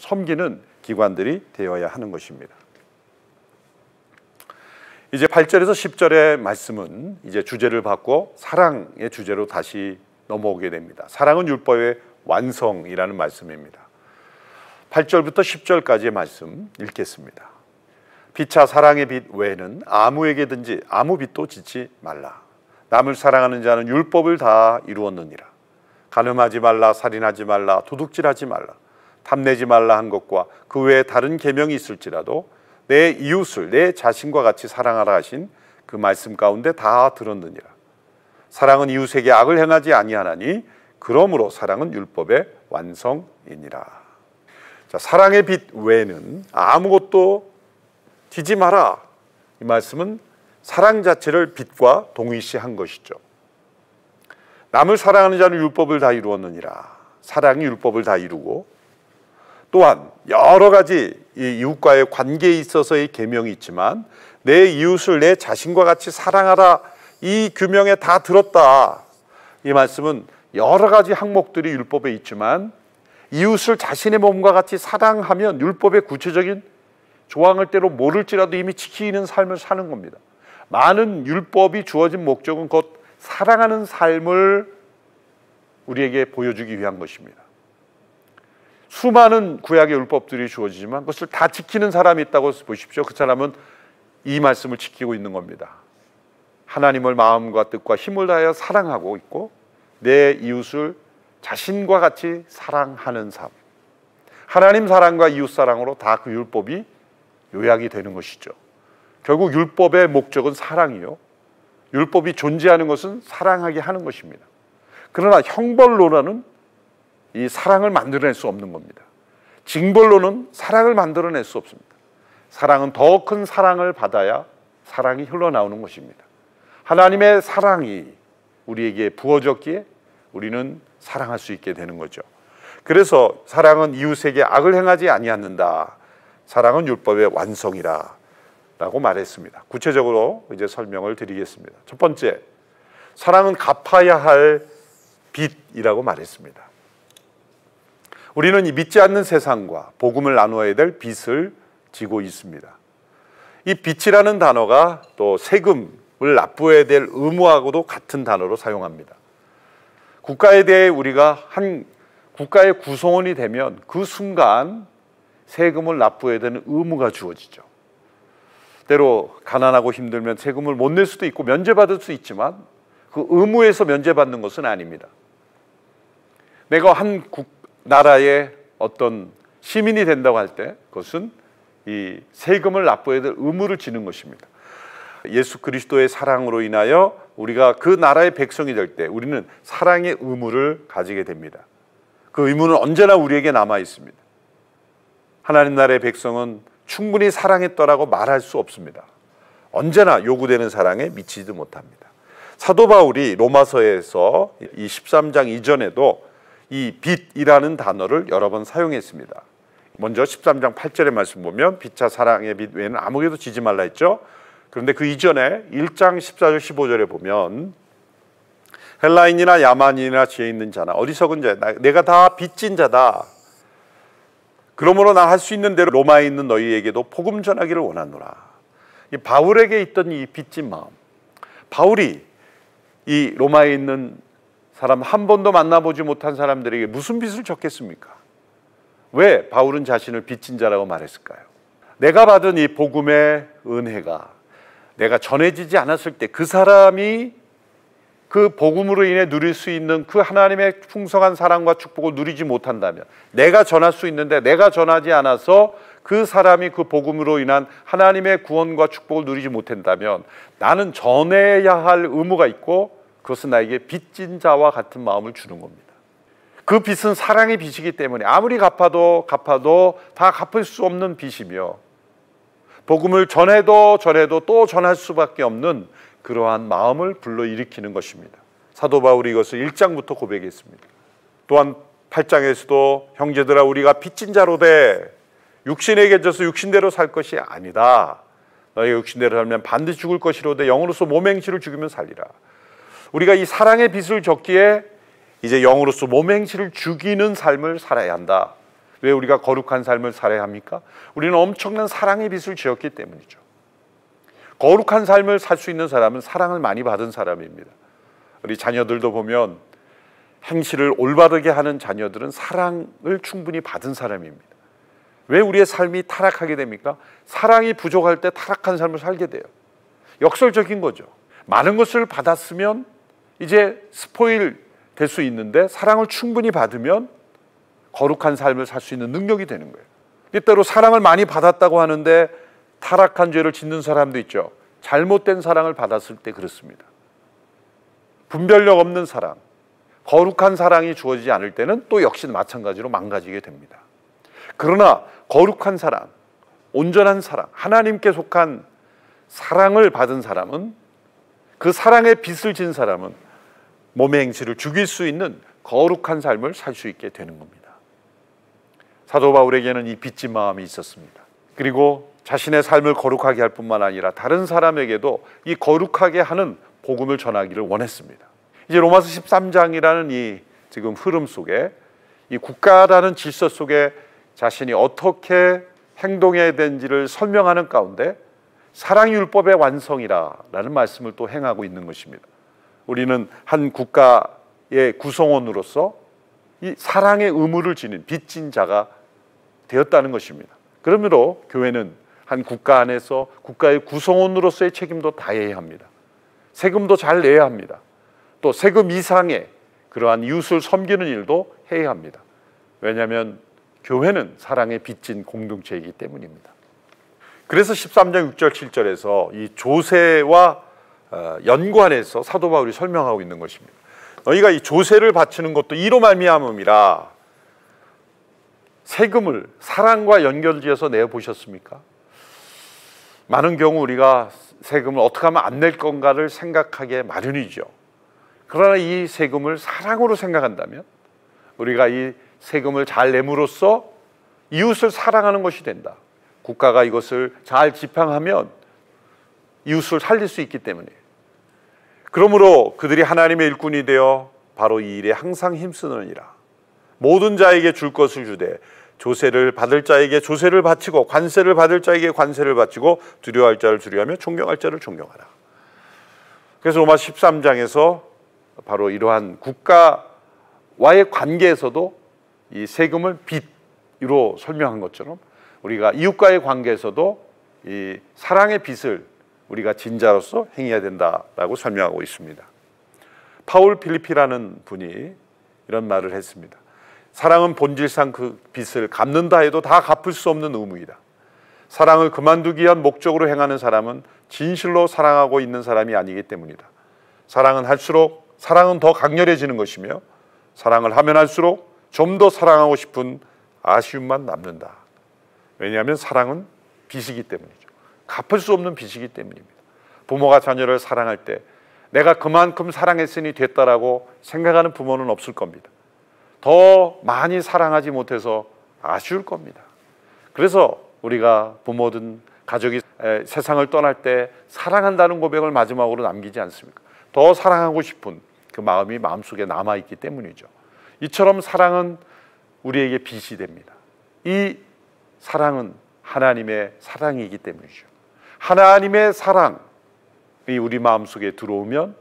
섬기는 기관들이 되어야 하는 것입니다. 이제 8절에서 10절의 말씀은 이제 주제를 바꿔 사랑의 주제로 다시 넘어오게 됩니다. 사랑은 율법의 완성이라는 말씀입니다. 8절부터 10절까지의 말씀 읽겠습니다. 피차 사랑의 빛 외에는 아무에게든지 아무 빛도 짓지 말라. 남을 사랑하는 자는 율법을 다 이루었느니라. 간음하지 말라, 살인하지 말라, 도둑질하지 말라, 탐내지 말라 한 것과 그 외에 다른 계명이 있을지라도 내 이웃을 내 자신과 같이 사랑하라 하신 그 말씀 가운데 다 들었느니라. 사랑은 이웃에게 악을 행하지 아니하나니 그러므로 사랑은 율법의 완성이니라. 자, 사랑의 빛 외에는 아무것도 지지 마라. 이 말씀은 사랑 자체를 빛과 동일시한 것이죠. 남을 사랑하는 자는 율법을 다 이루었느니라. 사랑이 율법을 다 이루고, 또한 여러 가지 이웃과의 관계에 있어서의 계명이 있지만 내 이웃을 내 자신과 같이 사랑하라, 이 규명에 다 들었다. 이 말씀은 여러 가지 항목들이 율법에 있지만 이웃을 자신의 몸과 같이 사랑하면 율법의 구체적인 조항을 때로 모를지라도 이미 지키는 삶을 사는 겁니다. 많은 율법이 주어진 목적은 곧 사랑하는 삶을 우리에게 보여주기 위한 것입니다. 수많은 구약의 율법들이 주어지지만 그것을 다 지키는 사람이 있다고 보십시오. 그 사람은 이 말씀을 지키고 있는 겁니다. 하나님을 마음과 뜻과 힘을 다하여 사랑하고 있고 내 이웃을 자신과 같이 사랑하는 삶, 하나님 사랑과 이웃 사랑으로 다 그 율법이 요약이 되는 것이죠. 결국 율법의 목적은 사랑이요, 율법이 존재하는 것은 사랑하게 하는 것입니다. 그러나 형벌로는 이 사랑을 만들어낼 수 없는 겁니다. 징벌로는 사랑을 만들어낼 수 없습니다. 사랑은 더 큰 사랑을 받아야 사랑이 흘러나오는 것입니다. 하나님의 사랑이 우리에게 부어졌기에 우리는 사랑할 수 있게 되는 거죠. 그래서 사랑은 이웃에게 악을 행하지 아니하는다. 사랑은 율법의 완성이라 라고 말했습니다. 구체적으로 이제 설명을 드리겠습니다. 첫 번째, 사랑은 갚아야 할 빚이라고 말했습니다. 우리는 이 믿지 않는 세상과 복음을 나누어야 될 빚을 지고 있습니다. 이 빚이라는 단어가 또 세금을 납부해야 될 의무하고도 같은 단어로 사용합니다. 국가에 대해 우리가 한 국가의 구성원이 되면 그 순간 세금을 납부해야 되는 의무가 주어지죠. 때로 가난하고 힘들면 세금을 못 낼 수도 있고 면제받을 수 있지만 그 의무에서 면제받는 것은 아닙니다. 내가 한 나라의 어떤 시민이 된다고 할 때 그것은 이 세금을 납부해야 될 의무를 지는 것입니다. 예수 그리스도의 사랑으로 인하여 우리가 그 나라의 백성이 될 때 우리는 사랑의 의무를 가지게 됩니다. 그 의무는 언제나 우리에게 남아 있습니다. 하나님 나라의 백성은 충분히 사랑했더라고 말할 수 없습니다. 언제나 요구되는 사랑에 미치지도 못합니다. 사도 바울이 로마서에서 이 13장 이전에도 이 빚이라는 단어를 여러 번 사용했습니다. 먼저 13장 8절의 말씀 보면 빛과 사랑의 빛 외에는 아무에게도 지지 말라 했죠. 그런데 그 이전에 1장 14절 15절에 보면 헬라인이나 야만인이나 지혜 있는 자나 어리석은 자 내가 다 빚진 자다. 그러므로 나 할 수 있는 대로 로마에 있는 너희에게도 복음 전하기를 원하노라. 이 바울에게 있던 이 빚진 마음, 바울이 이 로마에 있는 사람 한 번도 만나보지 못한 사람들에게 무슨 빚을 졌겠습니까? 왜 바울은 자신을 빚진 자라고 말했을까요? 내가 받은 이 복음의 은혜가 내가 전해지지 않았을 때 그 사람이 그 복음으로 인해 누릴 수 있는 그 하나님의 풍성한 사랑과 축복을 누리지 못한다면, 내가 전할 수 있는데 내가 전하지 않아서 그 사람이 그 복음으로 인한 하나님의 구원과 축복을 누리지 못한다면 나는 전해야 할 의무가 있고 그것은 나에게 빚진 자와 같은 마음을 주는 겁니다. 그 빚은 사랑의 빚이기 때문에 아무리 갚아도 다 갚을 수 없는 빚이며 복음을 전해도 또 전할 수밖에 없는 그러한 마음을 불러일으키는 것입니다. 사도 바울이 이것을 1장부터 고백했습니다. 또한 8장에서도 형제들아 우리가 빚진 자로되 육신에게 져서 육신대로 살 것이 아니다. 너희가 육신대로 살면 반드시 죽을 것이로되 영으로서 몸행실을 죽이면 살리라. 우리가 이 사랑의 빚을 졌기에 이제 영으로서 몸행실을 죽이는 삶을 살아야 한다. 왜 우리가 거룩한 삶을 살아야 합니까? 우리는 엄청난 사랑의 빚을 지었기 때문이죠. 거룩한 삶을 살 수 있는 사람은 사랑을 많이 받은 사람입니다. 우리 자녀들도 보면 행실을 올바르게 하는 자녀들은 사랑을 충분히 받은 사람입니다. 왜 우리의 삶이 타락하게 됩니까? 사랑이 부족할 때 타락한 삶을 살게 돼요. 역설적인 거죠. 많은 것을 받았으면 이제 스포일 될 수 있는데 사랑을 충분히 받으면 거룩한 삶을 살 수 있는 능력이 되는 거예요. 때때로 사랑을 많이 받았다고 하는데 타락한 죄를 짓는 사람도 있죠. 잘못된 사랑을 받았을 때 그렇습니다. 분별력 없는 사랑, 거룩한 사랑이 주어지지 않을 때는 또 역시 마찬가지로 망가지게 됩니다. 그러나 거룩한 사랑, 온전한 사랑, 하나님께 속한 사랑을 받은 사람은, 그 사랑의 빚을 진 사람은 몸의 행실을 죽일 수 있는 거룩한 삶을 살 수 있게 되는 겁니다. 사도 바울에게는 이 빚진 마음이 있었습니다. 그리고 자신의 삶을 거룩하게 할 뿐만 아니라 다른 사람에게도 이 거룩하게 하는 복음을 전하기를 원했습니다. 이제 로마서 13장이라는 이 지금 흐름 속에, 이 국가라는 질서 속에 자신이 어떻게 행동해야 되는지를 설명하는 가운데 사랑의 율법의 완성이라는 말씀을 또 행하고 있는 것입니다. 우리는 한 국가의 구성원으로서 이 사랑의 의무를 지닌 빚진 자가 되었다는 것입니다. 그러므로 교회는 한 국가 안에서 국가의 구성원으로서의 책임도 다해야 합니다. 세금도 잘 내야 합니다. 또 세금 이상의 그러한 이웃을 섬기는 일도 해야 합니다. 왜냐하면 교회는 사랑의 빚진 공동체이기 때문입니다. 그래서 13장 6절 7절에서 이 조세와 연관해서 사도 바울이 설명하고 있는 것입니다. 너희가 이 조세를 바치는 것도 이로 말미암음이라. 세금을 사랑과 연결지어서 내보셨습니까? 많은 경우 우리가 세금을 어떻게 하면 안 낼 건가를 생각하게 마련이죠. 그러나 이 세금을 사랑으로 생각한다면 우리가 이 세금을 잘 내므로써 이웃을 사랑하는 것이 된다. 국가가 이것을 잘 지팡하면 이웃을 살릴 수 있기 때문이에요. 그러므로 그들이 하나님의 일꾼이 되어 바로 이 일에 항상 힘쓰느니라. 모든 자에게 줄 것을 주되 조세를 받을 자에게 조세를 바치고 관세를 받을 자에게 관세를 바치고 두려워할 자를 두려워하며 존경할 자를 존경하라. 그래서 로마 13장에서 바로 이러한 국가와의 관계에서도 이 세금을 빚으로 설명한 것처럼 우리가 이웃과의 관계에서도 이 사랑의 빚을 우리가 진자로서 행해야 된다라고 설명하고 있습니다. 파울 필리피라는 분이 이런 말을 했습니다. 사랑은 본질상 그 빚을 갚는다 해도 다 갚을 수 없는 의무이다. 사랑을 그만두기 위한 목적으로 행하는 사람은 진실로 사랑하고 있는 사람이 아니기 때문이다. 사랑은 더 강렬해지는 것이며 사랑을 하면 할수록 좀 더 사랑하고 싶은 아쉬움만 남는다. 왜냐하면 사랑은 빚이기 때문이죠. 갚을 수 없는 빚이기 때문입니다. 부모가 자녀를 사랑할 때 내가 그만큼 사랑했으니 됐다라고 생각하는 부모는 없을 겁니다. 더 많이 사랑하지 못해서 아쉬울 겁니다. 그래서 우리가 부모든 가족이 세상을 떠날 때 사랑한다는 고백을 마지막으로 남기지 않습니까? 더 사랑하고 싶은 그 마음이 마음속에 남아있기 때문이죠. 이처럼 사랑은 우리에게 빚이 됩니다. 이 사랑은 하나님의 사랑이기 때문이죠. 하나님의 사랑이 우리 마음속에 들어오면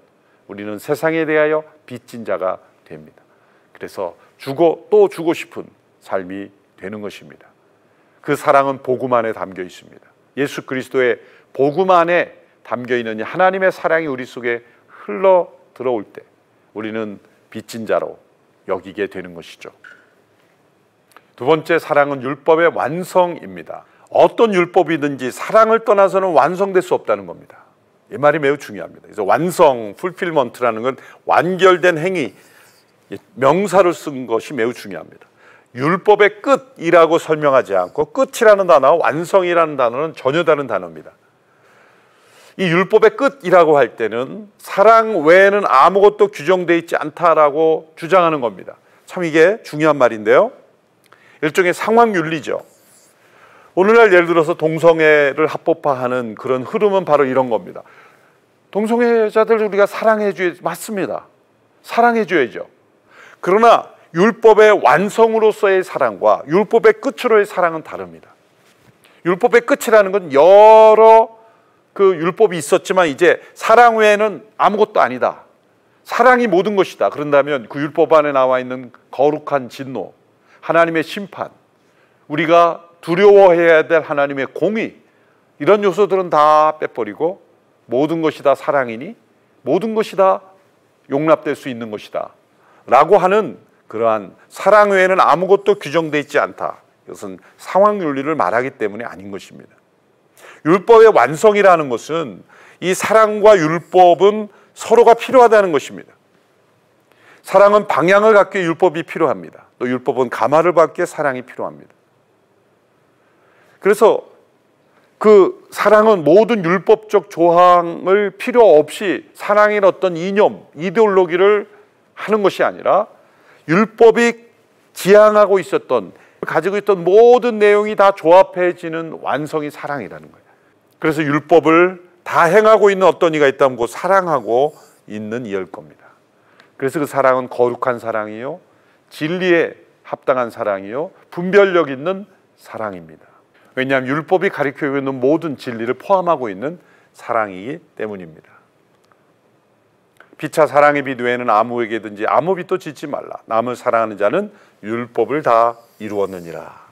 우리는 세상에 대하여 빚진 자가 됩니다. 그래서 주고 또 주고 싶은 삶이 되는 것입니다. 그 사랑은 복음 안에 담겨 있습니다. 예수 그리스도의 복음 안에 담겨 있는 하나님의 사랑이 우리 속에 흘러 들어올 때 우리는 빚진 자로 여기게 되는 것이죠. 두 번째, 사랑은 율법의 완성입니다. 어떤 율법이든지 사랑을 떠나서는 완성될 수 없다는 겁니다. 이 말이 매우 중요합니다. 그래서 완성, 풀필먼트라는 건 완결된 행위, 명사를 쓴 것이 매우 중요합니다. 율법의 끝이라고 설명하지 않고 끝이라는 단어와 완성이라는 단어는 전혀 다른 단어입니다. 이 율법의 끝이라고 할 때는 사랑 외에는 아무것도 규정되어 있지 않다라고 주장하는 겁니다. 참 이게 중요한 말인데요. 일종의 상황윤리죠. 오늘날 예를 들어서 동성애를 합법화하는 그런 흐름은 바로 이런 겁니다. 동성애자들 우리가 사랑해줘야지, 맞습니다. 사랑해줘야죠. 그러나 율법의 완성으로서의 사랑과 율법의 끝으로의 사랑은 다릅니다. 율법의 끝이라는 건 여러 그 율법이 있었지만 이제 사랑 외에는 아무것도 아니다. 사랑이 모든 것이다. 그런다면 그 율법 안에 나와 있는 거룩한 진노, 하나님의 심판, 우리가 두려워해야 될 하나님의 공의, 이런 요소들은 다 빼버리고 모든 것이 다 사랑이니 모든 것이 다 용납될 수 있는 것이다 라고 하는 그러한 사랑 외에는 아무것도 규정되어 있지 않다. 이것은 상황윤리를 말하기 때문에 아닌 것입니다. 율법의 완성이라는 것은 이 사랑과 율법은 서로가 필요하다는 것입니다. 사랑은 방향을 갖기 위해 율법이 필요합니다. 또 율법은 감화를 받기 위해 사랑이 필요합니다. 그래서 그 사랑은 모든 율법적 조항을 필요 없이 사랑의 어떤 이념, 이데올로기를 하는 것이 아니라 율법이 지향하고 있었던, 가지고 있던 모든 내용이 다 조합해지는 완성이 사랑이라는 거예요. 그래서 율법을 다 행하고 있는 어떤 이가 있다면 그 사랑하고 있는 이일 겁니다. 그래서 그 사랑은 거룩한 사랑이요, 진리에 합당한 사랑이요, 분별력 있는 사랑입니다. 왜냐하면 율법이 가리키고 있는 모든 진리를 포함하고 있는 사랑이기 때문입니다. 피차 사랑의 빛 외에는 아무에게든지 아무 빛도 짓지 말라. 남을 사랑하는 자는 율법을 다 이루었느니라.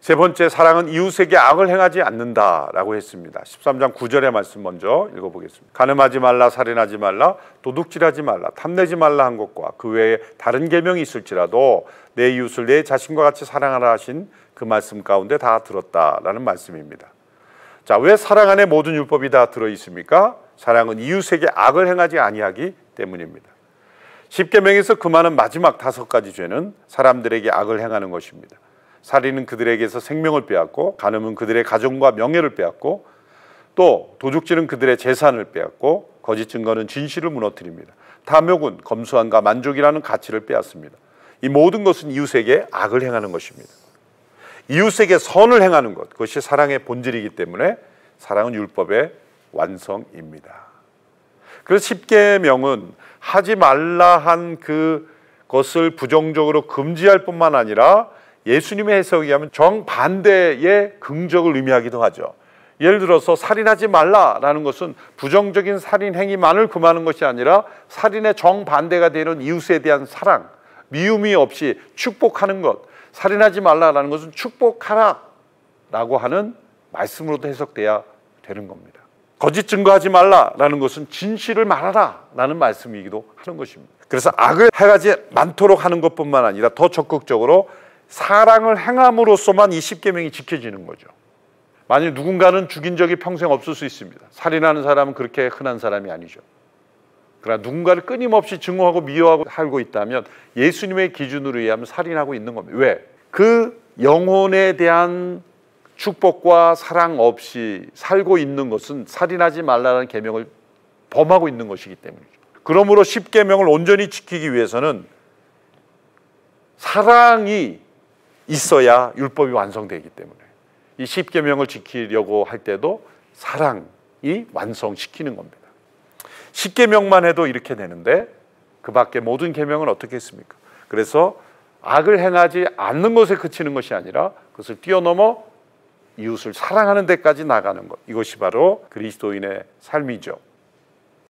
세 번째, 사랑은 이웃에게 악을 행하지 않는다라고 했습니다. 13장 9절의 말씀 먼저 읽어보겠습니다. 간음하지 말라, 살인하지 말라, 도둑질하지 말라, 탐내지 말라 한 것과 그 외에 다른 계명이 있을지라도 내 이웃을 내 자신과 같이 사랑하라 하신 그 말씀 가운데 다 들었다라는 말씀입니다. 자, 왜 사랑 안에 모든 율법이 다 들어있습니까? 사랑은 이웃에게 악을 행하지 아니하기 때문입니다. 십계명에서 금하는 마지막 5가지 죄는 사람들에게 악을 행하는 것입니다. 살인은 그들에게서 생명을 빼앗고, 간음은 그들의 가정과 명예를 빼앗고, 또 도둑질은 그들의 재산을 빼앗고, 거짓 증거는 진실을 무너뜨립니다. 탐욕은 검소함과 만족이라는 가치를 빼앗습니다. 이 모든 것은 이웃에게 악을 행하는 것입니다. 이웃에게 선을 행하는 것, 그것이 사랑의 본질이기 때문에 사랑은 율법의 완성입니다. 그래서 십계명은 하지 말라 한 그것을 부정적으로 금지할 뿐만 아니라 예수님의 해석에 의하면 정반대의 긍정을 의미하기도 하죠. 예를 들어서 살인하지 말라라는 것은 부정적인 살인 행위만을 금하는 것이 아니라 살인의 정반대가 되는 이웃에 대한 사랑, 미움이 없이 축복하는 것, 살인하지 말라라는 것은 축복하라 라고 하는 말씀으로도 해석돼야 되는 겁니다. 거짓 증거하지 말라라는 것은 진실을 말하라 라는 말씀이기도 하는 것입니다. 그래서 악을 행하지 않도록 하는 것뿐만 아니라 더 적극적으로 사랑을 행함으로써만 이 십계명이 지켜지는 거죠. 만일 누군가는 죽인 적이 평생 없을 수 있습니다. 살인하는 사람은 그렇게 흔한 사람이 아니죠. 그러나 누군가를 끊임없이 증오하고 미워하고 살고 있다면 예수님의 기준으로 의하면 살인하고 있는 겁니다. 왜? 그 영혼에 대한 축복과 사랑 없이 살고 있는 것은 살인하지 말라는 계명을 범하고 있는 것이기 때문이죠. 그러므로 십계명을 온전히 지키기 위해서는 사랑이 있어야 율법이 완성되기 때문에 이 십계명을 지키려고 할 때도 사랑이 완성시키는 겁니다. 십계명만 해도 이렇게 되는데 그 밖에 모든 계명은 어떻게 했습니까? 그래서 악을 행하지 않는 것에 그치는 것이 아니라 그것을 뛰어넘어 이웃을 사랑하는 데까지 나가는 것, 이것이 바로 그리스도인의 삶이죠.